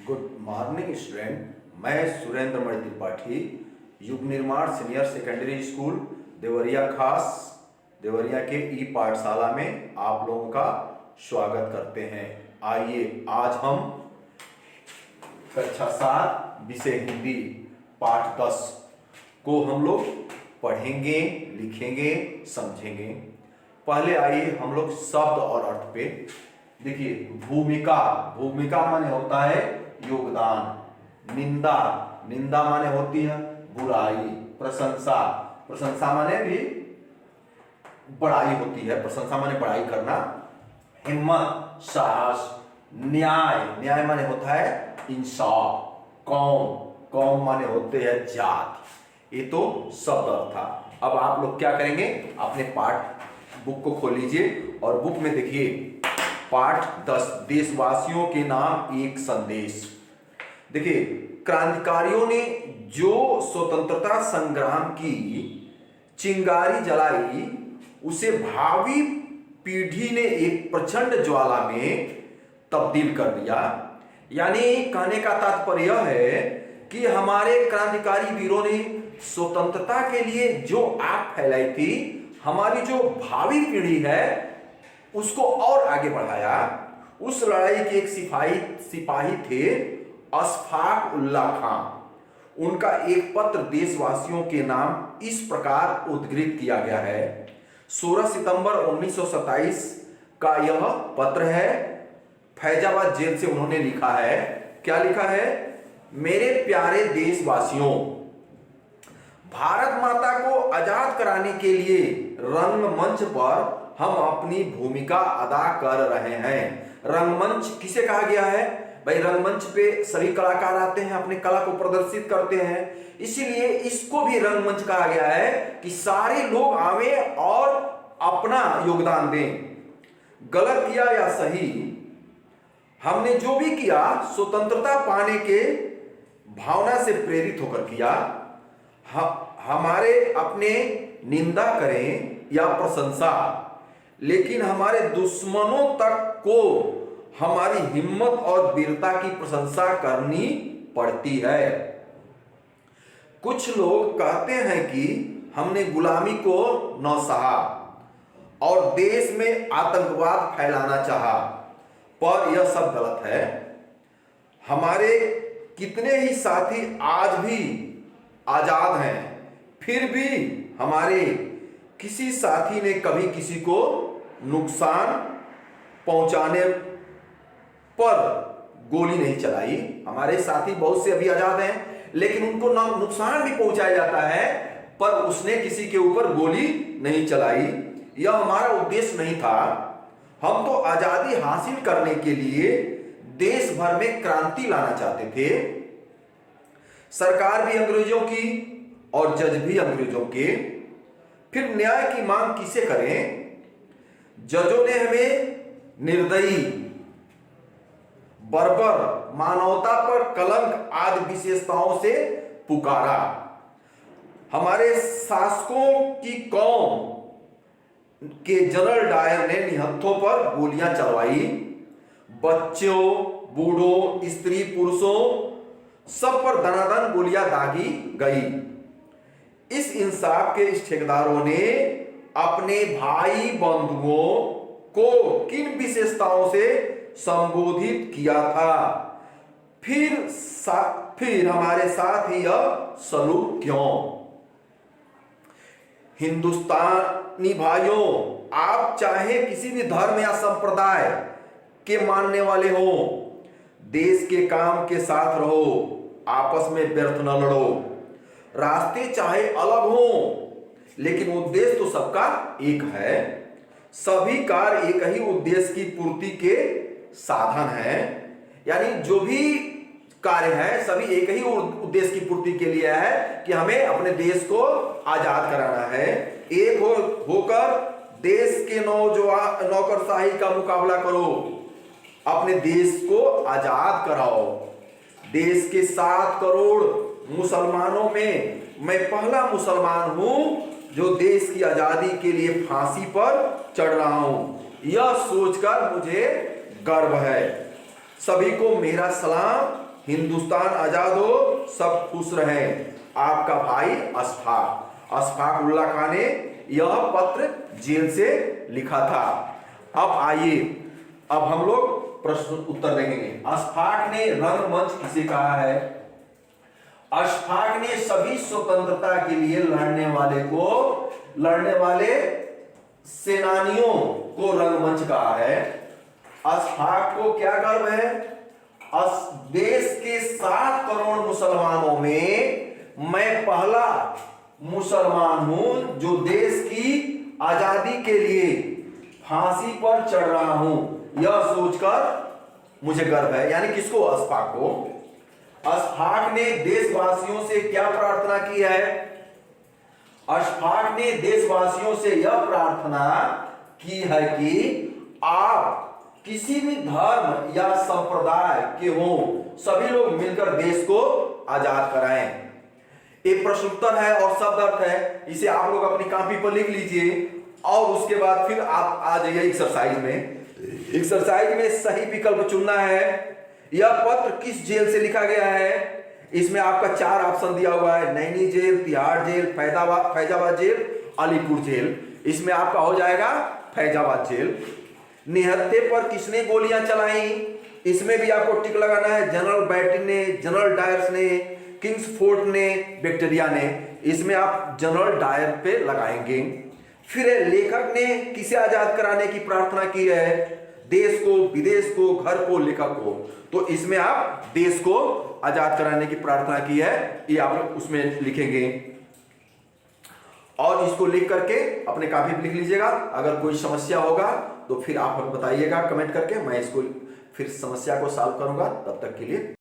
Good morning student. मैं सुरेंद्र मणि त्रिपाठी, युग निर्माण सीनियर सेकेंडरी स्कूल देवरिया खास देवरिया के ई पाठशाला में आप लोगों का स्वागत करते हैं। आइए आज हम कक्षा 7 विषय हिंदी पाठ 10 को हम लोग पढ़ेंगे, लिखेंगे, समझेंगे। पहले आइए हम लोग शब्द और अर्थ पे देखिए। भूमिका, भूमिका माने होता है योगदान। निंदा, निंदा माने होती है बुराई। प्रशंसा, प्रशंसा माने भी बड़ाई होती है, प्रशंसा माने बड़ाई करना। हिम्मत, साहस। न्याय, न्याय माने होता है इंसाफ। कौम, कौम माने होते हैं जाति। ये तो शब्द अर्थ था। अब आप लोग क्या करेंगे, अपने पाठ बुक को खोल लीजिए और बुक में देखिए पाठ 10 देशवासियों के नाम एक संदेश। देखिए, क्रांतिकारियों ने जो स्वतंत्रता संग्राम की चिंगारी जलाई, उसे भावी पीढ़ी ने एक प्रचंड ज्वाला में तब्दील कर दिया। यानी कहने का तात्पर्य यह है कि हमारे क्रांतिकारी वीरों ने स्वतंत्रता के लिए जो आग फैलाई थी, हमारी जो भावी पीढ़ी है उसको और आगे बढ़ाया। उस लड़ाई के एक सिपाही थे अशफाक उल्लाह खां। उनका एक पत्र देशवासियों के नाम इस प्रकार उद्धृत किया गया है। 16 सितंबर 1927 का यह पत्र है। फैजाबाद जेल से उन्होंने लिखा है। क्या लिखा है? मेरे प्यारे देशवासियों, भारत माता को आजाद कराने के लिए रंगमंच पर हम अपनी भूमिका अदा कर रहे हैं। रंगमंच किसे कहा गया है भाई? रंगमंच पे सभी कलाकार आते हैं, अपनी कला को प्रदर्शित करते हैं, इसीलिए इसको भी रंगमंच कहा गया है कि सारे लोग आवे और अपना योगदान दें। गलत किया या सही, हमने जो भी किया स्वतंत्रता पाने के भावना से प्रेरित होकर किया। हमारे अपने निंदा करें या प्रशंसा, लेकिन हमारे दुश्मनों तक को हमारी हिम्मत और वीरता की प्रशंसा करनी पड़ती है। कुछ लोग कहते हैं कि हमने गुलामी को न सहा और देश में आतंकवाद फैलाना चाहा, पर यह सब गलत है। हमारे कितने ही साथी आज भी आजाद हैं, फिर भी हमारे किसी साथी ने कभी किसी को नुकसान पहुंचाने पर गोली नहीं चलाई। हमारे साथी बहुत से अभी आजाद हैं, लेकिन उनको नुकसान भी पहुंचाया जाता है, पर उसने किसी के ऊपर गोली नहीं चलाई। यह हमारा उद्देश्य नहीं था। हम तो आजादी हासिल करने के लिए देश भर में क्रांति लाना चाहते थे। सरकार भी अंग्रेजों की और जज भी अंग्रेजों के। फिर न्याय की मांग किसे करें? जजों ने हमें निर्दयी, बर्बर, मानवता पर कलंक आदि विशेषताओं से पुकारा। हमारे शासकों की कौम के जनरल डायर ने निहत्थों पर गोलियां चलवाई। बच्चों, बूढ़ों, स्त्री, पुरुषों सब पर दनादन गोलियां दागी गई। इस इंसाफ के इस ठेकेदारों ने अपने भाई बंधुओं को किन विशेषताओं से संबोधित किया था? फिर हमारे साथ ही यह सलूक क्यों? हिंदुस्तानी भाइयों, आप चाहे किसी भी धर्म या संप्रदाय के मानने वाले हो, देश के काम के साथ रहो, आपस में व्यर्थ न लड़ो। रास्ते चाहे अलग हो, लेकिन उद्देश्य तो सबका एक है। सभी कार्य एक ही उद्देश्य की पूर्ति के साधन हैं। यानी जो भी कार्य है सभी एक ही उद्देश्य की पूर्ति के लिए है कि हमें अपने देश को आजाद कराना है। एक होकर देश के नौकरशाही का मुकाबला करो, अपने देश को आजाद कराओ। देश के 7 करोड़ मुसलमानों में मैं पहला मुसलमान हूं जो देश की आजादी के लिए फांसी पर चढ़ रहा हूं। यह सोचकर मुझे गर्व है। सभी को मेरा सलाम हिंदुस्तान आजाद हो, सब खुश रहें, आपका भाई अशफाक। अशफाक उल्लाह खान ने यह पत्र जेल से लिखा था। अब आइए, अब हम लोग प्रश्न उत्तर देखेंगे। अशफाक ने रंगमंच किसे कहा है? अशफाक ने सभी स्वतंत्रता के लिए लड़ने वाले सेनानियों को रंगमंच कहा है। अशफाक को क्या गर्व है? देश के 7 करोड़ मुसलमानों में मैं पहला मुसलमान हूं जो देश की आजादी के लिए फांसी पर चढ़ रहा हूं, यह सोचकर मुझे गर्व है। यानी किसको? अशफाक को। अशफाक ने देशवासियों से क्या प्रार्थना की है? अशफाक ने देशवासियों से यह प्रार्थना की है कि आप किसी भी धर्म या संप्रदाय के हो, सभी लोग मिलकर देश को आजाद कराएं। एक प्रश्न उत्तर है और शब्द अर्थ है, इसे आप लोग अपनी कॉपी पर लिख लीजिए और उसके बाद फिर आप आ जाइए एक्सरसाइज में। एक्सरसाइज में सही विकल्प चुनना है। यह पत्र किस जेल से लिखा गया है? इसमें आपका 4 ऑप्शन दिया हुआ है, Naini jail, Tihar jail, Faizabad jail, Alipur jail. इसमें आपका हो जाएगा फैजाबाद जेल। निहत्थे पर किसने गोलियां चलाई? इसमें भी आपको टिक लगाना है। जनरल बैटिंग ने, जनरल डायर्स ने, किंग्सफोर्ड ने, विक्टोरिया ने। इसमें आप जनरल डायर पे लगाएंगे। फिर लेखक ने किसे आजाद कराने की प्रार्थना की है? देश को, विदेश को, घर को, लेखक को। तो इसमें आप देश को आजाद कराने की प्रार्थना की है, ये आप उसमें लिखेंगे और इसको लिख करके अपने कॉपी पे लिख लीजिएगा। अगर कोई समस्या होगा तो फिर आप बताइएगा कमेंट करके, मैं इसको फिर समस्या को सॉल्व करूंगा। तब तक के लिए